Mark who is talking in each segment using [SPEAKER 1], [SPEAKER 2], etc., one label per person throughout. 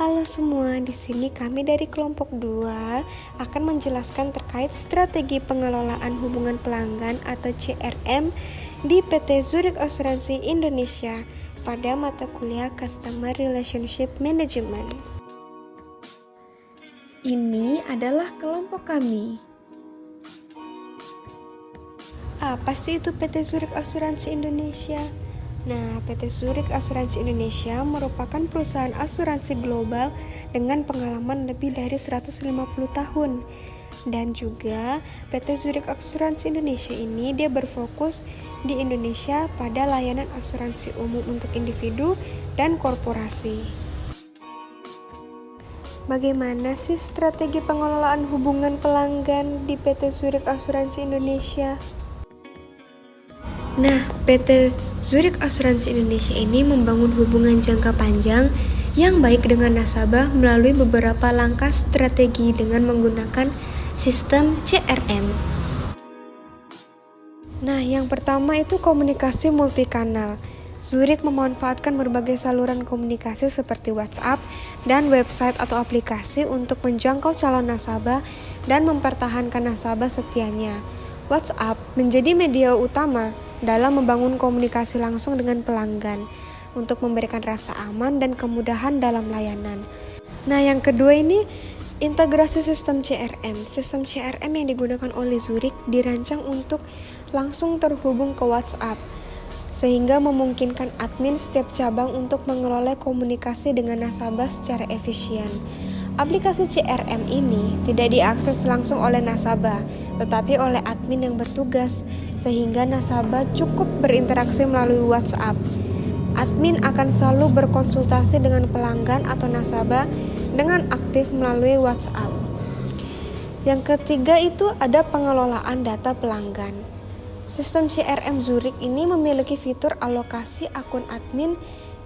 [SPEAKER 1] Halo semua, di sini kami dari kelompok 2 akan menjelaskan terkait strategi pengelolaan hubungan pelanggan atau CRM di PT Zurich Asuransi Indonesia pada mata kuliah Customer Relationship Management. Ini adalah kelompok kami. Apa sih itu PT Zurich Asuransi Indonesia? Nah, PT Zurich Asuransi Indonesia merupakan perusahaan asuransi global dengan pengalaman lebih dari 150 tahun. Dan juga PT Zurich Asuransi Indonesia ini dia berfokus di Indonesia pada layanan asuransi umum untuk individu dan korporasi. Bagaimana sih strategi pengelolaan hubungan pelanggan di PT Zurich Asuransi Indonesia? Nah, PT Zurich Asuransi Indonesia ini membangun hubungan jangka panjang yang baik dengan nasabah melalui beberapa langkah strategi dengan menggunakan sistem CRM. Nah, yang pertama itu komunikasi multikanal. Zurich memanfaatkan berbagai saluran komunikasi seperti WhatsApp dan website atau aplikasi untuk menjangkau calon nasabah dan mempertahankan nasabah setianya. WhatsApp menjadi media utama dalam membangun komunikasi langsung dengan pelanggan untuk memberikan rasa aman dan kemudahan dalam layanan. Nah, yang kedua ini integrasi sistem CRM. Sistem CRM yang digunakan oleh Zurich dirancang untuk langsung terhubung ke WhatsApp sehingga memungkinkan admin setiap cabang untuk mengelola komunikasi dengan nasabah secara efisien. Aplikasi CRM ini tidak diakses langsung oleh nasabah, tetapi oleh admin yang bertugas, sehingga nasabah cukup berinteraksi melalui WhatsApp. Admin akan selalu berkonsultasi dengan pelanggan atau nasabah dengan aktif melalui WhatsApp. Yang ketiga itu ada pengelolaan data pelanggan. Sistem CRM Zurich ini memiliki fitur alokasi akun admin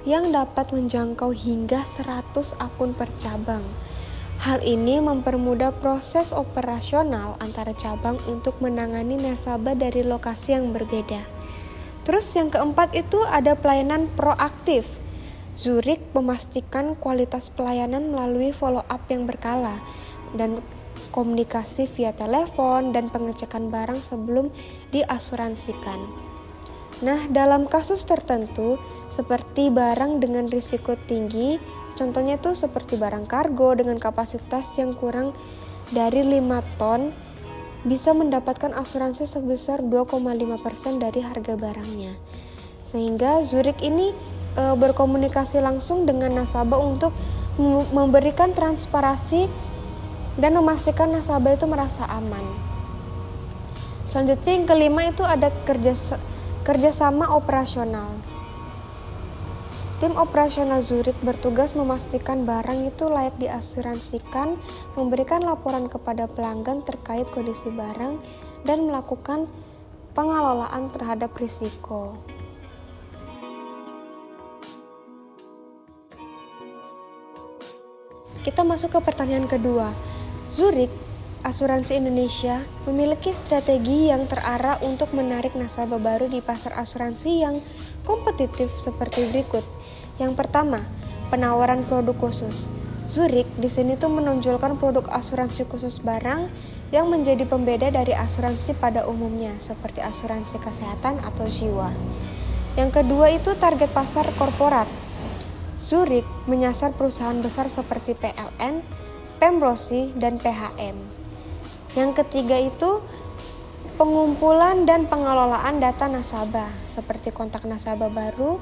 [SPEAKER 1] yang dapat menjangkau hingga 100 akun per cabang. Hal ini mempermudah proses operasional antara cabang untuk menangani nasabah dari lokasi yang berbeda. Terus yang keempat itu ada pelayanan proaktif. Zurich memastikan kualitas pelayanan melalui follow up yang berkala dan komunikasi via telepon dan pengecekan barang sebelum diasuransikan. Nah, dalam kasus tertentu seperti barang dengan risiko tinggi, contohnya tuh seperti barang kargo dengan kapasitas yang kurang dari 5 ton bisa mendapatkan asuransi sebesar 2,5% dari harga barangnya. Sehingga Zurich ini berkomunikasi langsung dengan nasabah untuk memberikan transparansi dan memastikan nasabah itu merasa aman. Selanjutnya yang kelima itu ada kerjasama operasional. Tim operasional Zurich bertugas memastikan barang itu layak diasuransikan, memberikan laporan kepada pelanggan terkait kondisi barang, dan melakukan pengelolaan terhadap risiko. Kita masuk ke pertanyaan kedua. Zurich Asuransi Indonesia memiliki strategi yang terarah untuk menarik nasabah baru di pasar asuransi yang kompetitif seperti berikut. Yang pertama, penawaran produk khusus. Zurich di sini tuh menonjolkan produk asuransi khusus barang yang menjadi pembeda dari asuransi pada umumnya seperti asuransi kesehatan atau jiwa. Yang kedua itu target pasar korporat. Zurich menyasar perusahaan besar seperti PLN, Pemrosi, dan PHM. Yang ketiga itu pengumpulan dan pengelolaan data nasabah seperti kontak nasabah baru,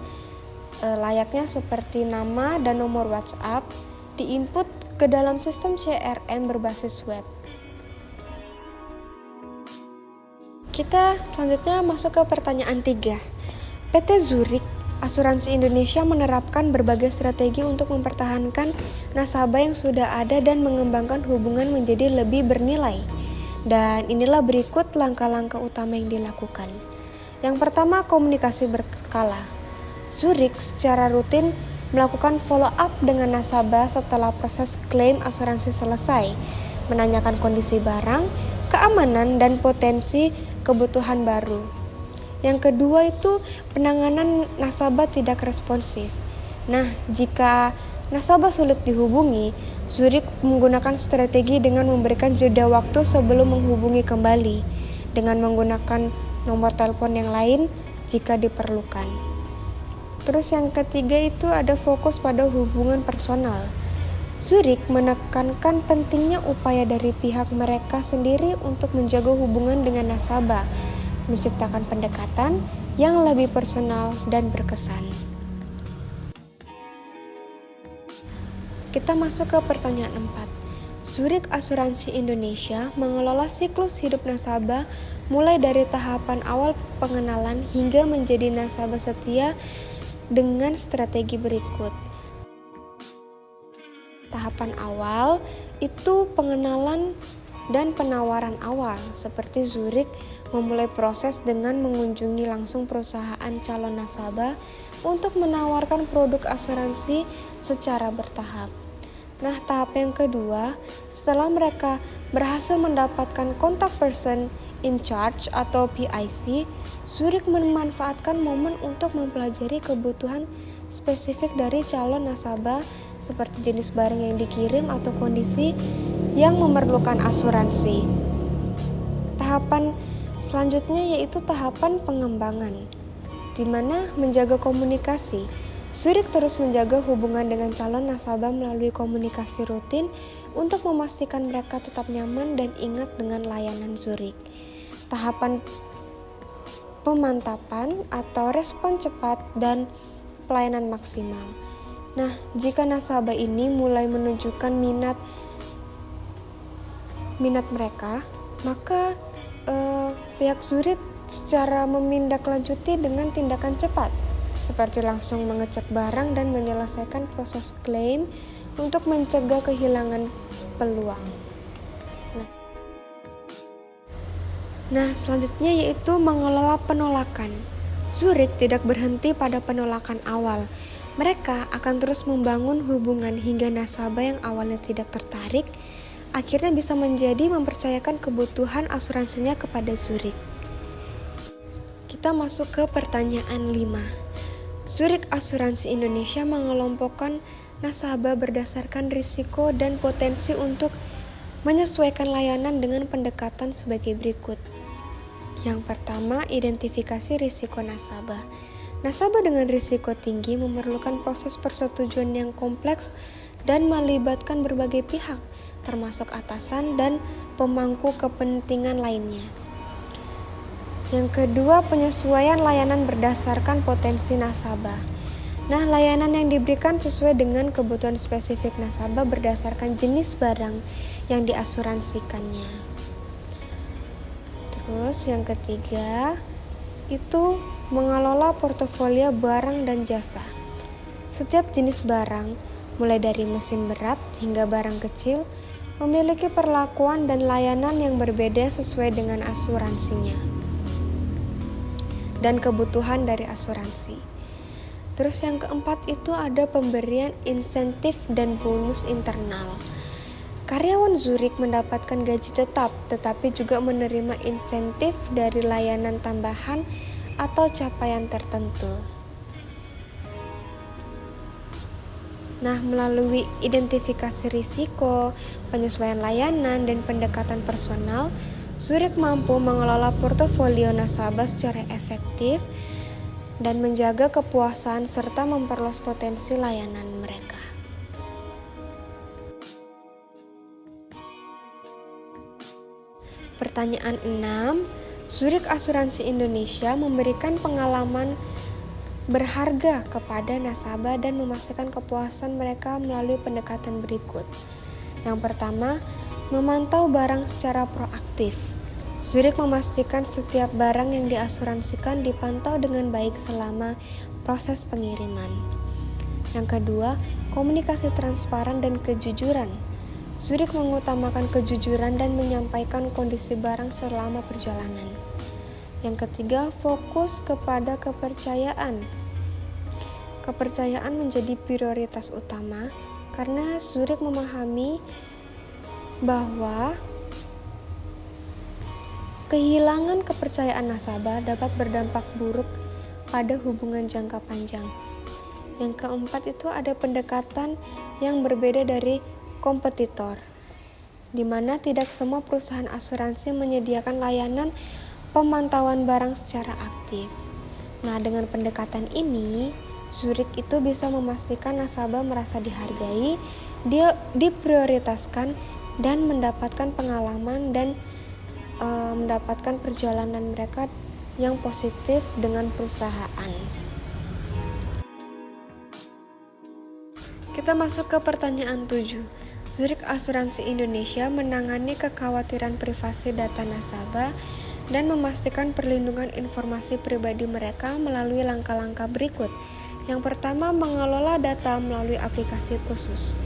[SPEAKER 1] layaknya seperti nama dan nomor WhatsApp diinput ke dalam sistem CRM berbasis web. Kita selanjutnya masuk ke pertanyaan 3. PT Zurich Asuransi Indonesia menerapkan berbagai strategi untuk mempertahankan nasabah yang sudah ada dan mengembangkan hubungan menjadi lebih bernilai. Dan inilah berikut langkah-langkah utama yang dilakukan. Yang pertama, komunikasi berkala. Zurich secara rutin melakukan follow up dengan nasabah setelah proses klaim asuransi selesai, menanyakan kondisi barang, keamanan, dan potensi kebutuhan baru. Yang kedua itu penanganan nasabah tidak responsif. Nah, jika nasabah sulit dihubungi, Zurich menggunakan strategi dengan memberikan jeda waktu sebelum menghubungi kembali, dengan menggunakan nomor telepon yang lain jika diperlukan. Terus yang ketiga itu ada fokus pada hubungan personal. Zurich menekankan pentingnya upaya dari pihak mereka sendiri untuk menjaga hubungan dengan nasabah, menciptakan pendekatan yang lebih personal dan berkesan. Kita masuk ke pertanyaan 4. Zurich Asuransi Indonesia mengelola siklus hidup nasabah mulai dari tahapan awal pengenalan hingga menjadi nasabah setia dengan strategi berikut. Tahapan awal itu pengenalan dan penawaran awal, seperti Zurich memulai proses dengan mengunjungi langsung perusahaan calon nasabah untuk menawarkan produk asuransi secara bertahap. Nah, tahap yang kedua, setelah mereka berhasil mendapatkan contact person in charge atau PIC, Zurich memanfaatkan momen untuk mempelajari kebutuhan spesifik dari calon nasabah seperti jenis barang yang dikirim atau kondisi yang memerlukan asuransi. Tahapan selanjutnya yaitu tahapan pengembangan, di mana menjaga komunikasi. Zurich terus menjaga hubungan dengan calon nasabah melalui komunikasi rutin untuk memastikan mereka tetap nyaman dan ingat dengan layanan Zurich. Tahapan pemantapan atau respon cepat dan pelayanan maksimal. Nah, jika nasabah ini mulai menunjukkan minat mereka, maka pihak Zurich secara memindaklanjuti dengan tindakan cepat, seperti langsung mengecek barang dan menyelesaikan proses klaim untuk mencegah kehilangan peluang. Nah, selanjutnya yaitu mengelola penolakan. Zurich tidak berhenti pada penolakan awal. Mereka akan terus membangun hubungan hingga nasabah yang awalnya tidak tertarik akhirnya bisa menjadi mempercayakan kebutuhan asuransinya kepada Zurich. Kita masuk ke pertanyaan 5. Zurich Asuransi Indonesia mengelompokkan nasabah berdasarkan risiko dan potensi untuk menyesuaikan layanan dengan pendekatan sebagai berikut. Yang pertama, identifikasi risiko nasabah. Nasabah dengan risiko tinggi memerlukan proses persetujuan yang kompleks dan melibatkan berbagai pihak, termasuk atasan dan pemangku kepentingan lainnya. Yang kedua, penyesuaian layanan berdasarkan potensi nasabah. Nah, layanan yang diberikan sesuai dengan kebutuhan spesifik nasabah berdasarkan jenis barang yang diasuransikannya. Terus yang ketiga, itu mengelola portofolio barang dan jasa. Setiap jenis barang, mulai dari mesin berat hingga barang kecil, memiliki perlakuan dan layanan yang berbeda sesuai dengan asuransinya dan kebutuhan dari asuransi. Terus yang keempat itu ada pemberian insentif dan bonus internal. Karyawan Zurich mendapatkan gaji tetap, tetapi juga menerima insentif dari layanan tambahan atau capaian tertentu. Nah, melalui identifikasi risiko, penyesuaian layanan, dan pendekatan personal, Zurich mampu mengelola portofolio nasabah secara efektif dan menjaga kepuasan serta memperluas potensi layanan mereka. Pertanyaan 6. Zurich Asuransi Indonesia memberikan pengalaman berharga kepada nasabah dan memastikan kepuasan mereka melalui pendekatan berikut. Yang pertama, memantau barang secara proaktif. Zurich memastikan setiap barang yang diasuransikan dipantau dengan baik selama proses pengiriman. Yang kedua, komunikasi transparan dan kejujuran. Zurich mengutamakan kejujuran dan menyampaikan kondisi barang selama perjalanan. Yang ketiga, fokus kepada kepercayaan. Kepercayaan menjadi prioritas utama karena Zurich memahami bahwa kehilangan kepercayaan nasabah dapat berdampak buruk pada hubungan jangka panjang. Yang keempat itu ada pendekatan yang berbeda dari kompetitor, di mana tidak semua perusahaan asuransi menyediakan layanan pemantauan barang secara aktif. Nah, dengan pendekatan ini, Zurich itu bisa memastikan nasabah merasa dihargai, dia diprioritaskan, dan mendapatkan pengalaman dan mendapatkan perjalanan mereka yang positif dengan perusahaan. Kita masuk ke pertanyaan 7. Zurich Asuransi Indonesia menangani kekhawatiran privasi data nasabah dan memastikan perlindungan informasi pribadi mereka melalui langkah-langkah berikut. Yang pertama, mengelola data melalui aplikasi khusus.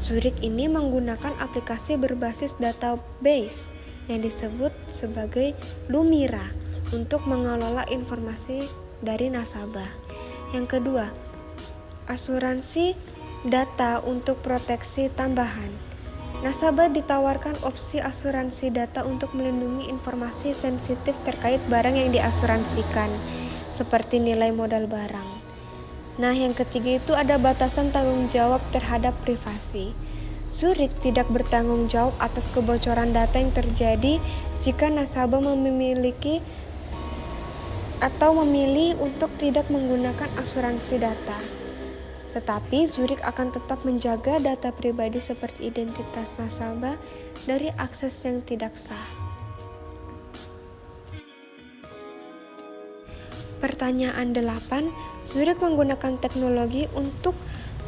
[SPEAKER 1] Zurich ini menggunakan aplikasi berbasis database yang disebut sebagai Lumira untuk mengelola informasi dari nasabah. Yang kedua, asuransi data untuk proteksi tambahan. Nasabah ditawarkan opsi asuransi data untuk melindungi informasi sensitif terkait barang yang diasuransikan, seperti nilai modal barang. Nah, yang ketiga itu ada batasan tanggung jawab terhadap privasi. Zurich tidak bertanggung jawab atas kebocoran data yang terjadi jika nasabah memiliki atau memilih untuk tidak menggunakan asuransi data. Tetapi Zurich akan tetap menjaga data pribadi seperti identitas nasabah dari akses yang tidak sah. Pertanyaan 8, Zurich menggunakan teknologi untuk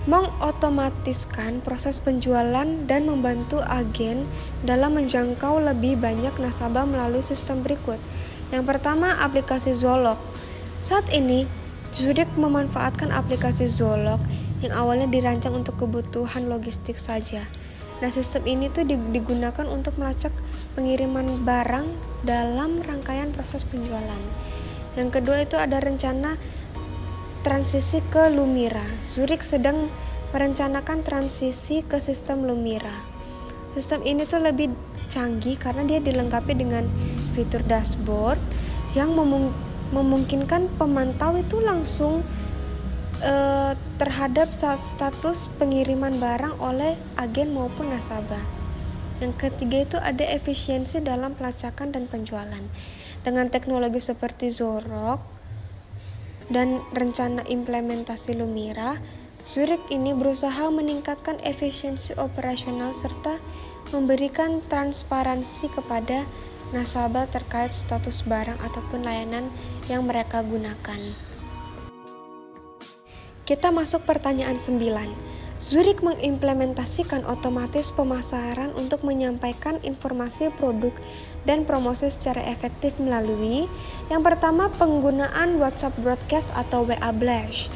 [SPEAKER 1] mengotomatiskan proses penjualan dan membantu agen dalam menjangkau lebih banyak nasabah melalui sistem berikut. Yang pertama, aplikasi Zolog. Saat ini, Zurich memanfaatkan aplikasi Zolog yang awalnya dirancang untuk kebutuhan logistik saja. Nah, sistem ini tuh digunakan untuk melacak pengiriman barang dalam rangkaian proses penjualan. Yang kedua itu ada rencana transisi ke Lumira. Zurich sedang merencanakan transisi ke sistem Lumira. Sistem ini tuh lebih canggih karena dia dilengkapi dengan fitur dashboard yang memungkinkan pemantau itu langsung terhadap status pengiriman barang oleh agen maupun nasabah. Yang ketiga itu ada efisiensi dalam pelacakan dan penjualan. Dengan teknologi seperti Zolog dan rencana implementasi Lumira, Zurich ini berusaha meningkatkan efisiensi operasional serta memberikan transparansi kepada nasabah terkait status barang ataupun layanan yang mereka gunakan. Kita masuk pertanyaan 9. Zurich mengimplementasikan otomatis pemasaran untuk menyampaikan informasi produk dan promosi secara efektif melalui yang pertama penggunaan WhatsApp Broadcast atau WA Blast.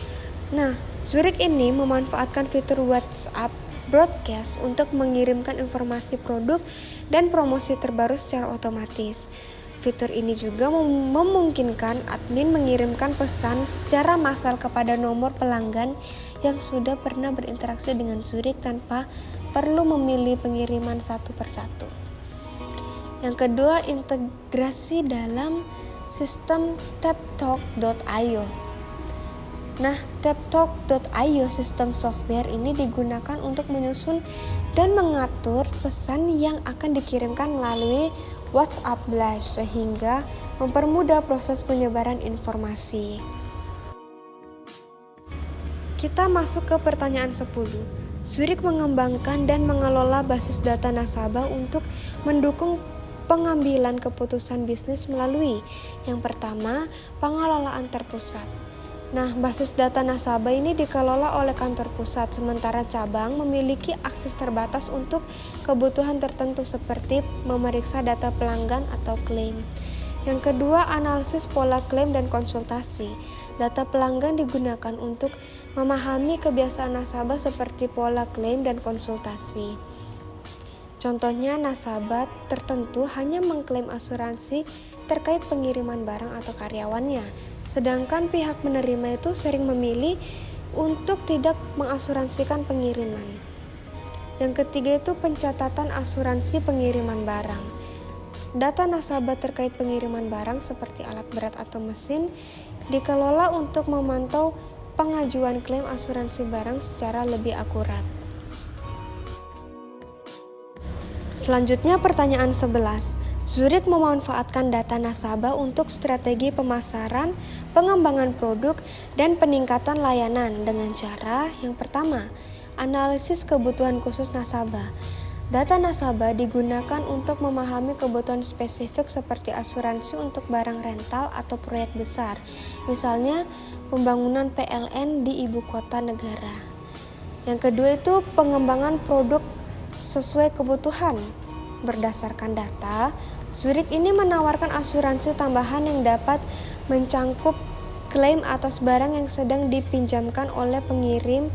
[SPEAKER 1] Nah, Zurich ini memanfaatkan fitur WhatsApp Broadcast untuk mengirimkan informasi produk dan promosi terbaru secara otomatis. Fitur ini juga memungkinkan admin mengirimkan pesan secara massal kepada nomor pelanggan yang sudah pernah berinteraksi dengan Zurich tanpa perlu memilih pengiriman satu persatu. Yang kedua, integrasi dalam sistem taptalk.io. Nah, taptalk.io sistem software ini digunakan untuk menyusun dan mengatur pesan yang akan dikirimkan melalui WhatsApp Blast sehingga mempermudah proses penyebaran informasi. Kita masuk ke pertanyaan 10. Zurich mengembangkan dan mengelola basis data nasabah untuk mendukung pengambilan keputusan bisnis melalui yang pertama, pengelolaan terpusat. Nah, basis data nasabah ini dikelola oleh kantor pusat, sementara cabang memiliki akses terbatas untuk kebutuhan tertentu seperti memeriksa data pelanggan atau klaim. Yang kedua, analisis pola klaim dan konsultasi. Data pelanggan digunakan untuk memahami kebiasaan nasabah seperti pola klaim dan konsultasi. Contohnya, nasabah tertentu hanya mengklaim asuransi terkait pengiriman barang atau karyawannya, sedangkan pihak menerima itu sering memilih untuk tidak mengasuransikan pengiriman. Yang ketiga itu pencatatan asuransi pengiriman barang. Data nasabah terkait pengiriman barang seperti alat berat atau mesin dikelola untuk memantau pengajuan klaim asuransi barang secara lebih akurat. Selanjutnya pertanyaan 11. Zurich memanfaatkan data nasabah untuk strategi pemasaran, pengembangan produk, dan peningkatan layanan dengan cara yang pertama, analisis kebutuhan khusus nasabah. Data nasabah digunakan untuk memahami kebutuhan spesifik seperti asuransi untuk barang rental atau proyek besar, misalnya pembangunan PLN di ibu kota negara. Yang kedua itu pengembangan produk sesuai kebutuhan. Berdasarkan data, Zurich ini menawarkan asuransi tambahan yang dapat mencangkup klaim atas barang yang sedang dipinjamkan oleh pengirim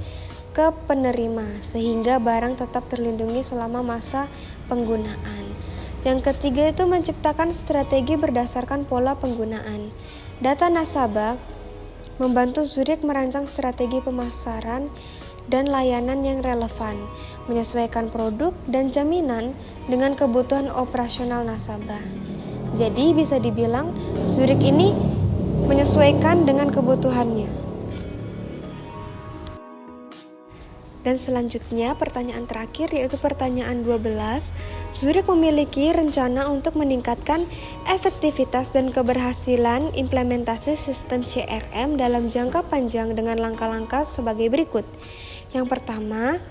[SPEAKER 1] ke penerima, sehingga barang tetap terlindungi selama masa penggunaan. Yang ketiga itu menciptakan strategi berdasarkan pola penggunaan. Data nasabah membantu Zurich merancang strategi pemasaran dan layanan yang relevan, menyesuaikan produk dan jaminan dengan kebutuhan operasional nasabah. Jadi bisa dibilang Zurich ini menyesuaikan dengan kebutuhannya. Dan selanjutnya pertanyaan terakhir yaitu pertanyaan 12. Zurich memiliki rencana untuk meningkatkan efektivitas dan keberhasilan implementasi sistem CRM dalam jangka panjang dengan langkah-langkah sebagai berikut. Yang pertama,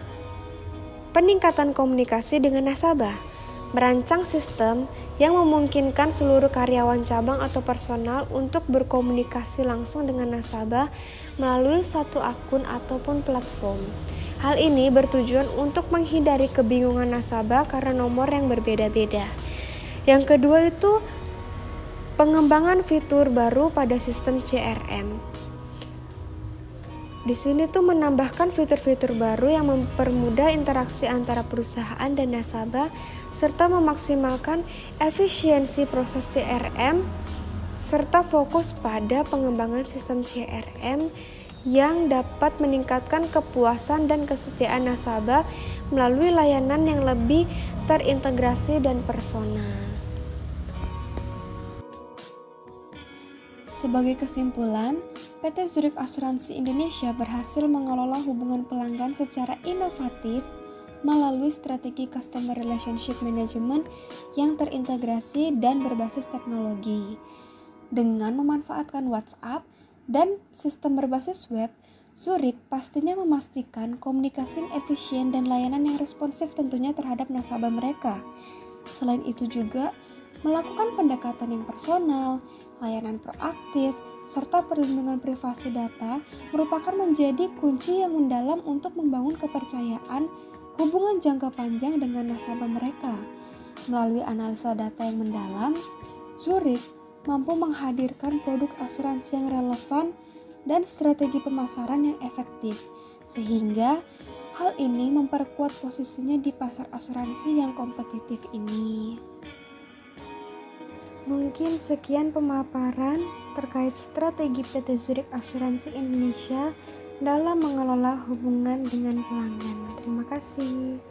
[SPEAKER 1] peningkatan komunikasi dengan nasabah. Merancang sistem yang memungkinkan seluruh karyawan cabang atau personal untuk berkomunikasi langsung dengan nasabah melalui satu akun ataupun platform. Hal ini bertujuan untuk menghindari kebingungan nasabah karena nomor yang berbeda-beda. Yang kedua itu pengembangan fitur baru pada sistem CRM. Di sini tuh menambahkan fitur-fitur baru yang mempermudah interaksi antara perusahaan dan nasabah serta memaksimalkan efisiensi proses CRM serta fokus pada pengembangan sistem CRM yang dapat meningkatkan kepuasan dan kesetiaan nasabah melalui layanan yang lebih terintegrasi dan personal. Sebagai kesimpulan, PT Zurich Asuransi Indonesia berhasil mengelola hubungan pelanggan secara inovatif melalui strategi Customer Relationship Management yang terintegrasi dan berbasis teknologi. Dengan memanfaatkan WhatsApp dan sistem berbasis web, Zurich pastinya memastikan komunikasi yang efisien dan layanan yang responsif tentunya terhadap nasabah mereka. Selain itu juga melakukan pendekatan yang personal, layanan proaktif, serta perlindungan privasi data merupakan menjadi kunci yang mendalam untuk membangun kepercayaan hubungan jangka panjang dengan nasabah mereka. Melalui analisa data yang mendalam, Zurich mampu menghadirkan produk asuransi yang relevan dan strategi pemasaran yang efektif, sehingga hal ini memperkuat posisinya di pasar asuransi yang kompetitif ini. Mungkin sekian pemaparan terkait strategi PT Zurich Asuransi Indonesia dalam mengelola hubungan dengan pelanggan. Terima kasih.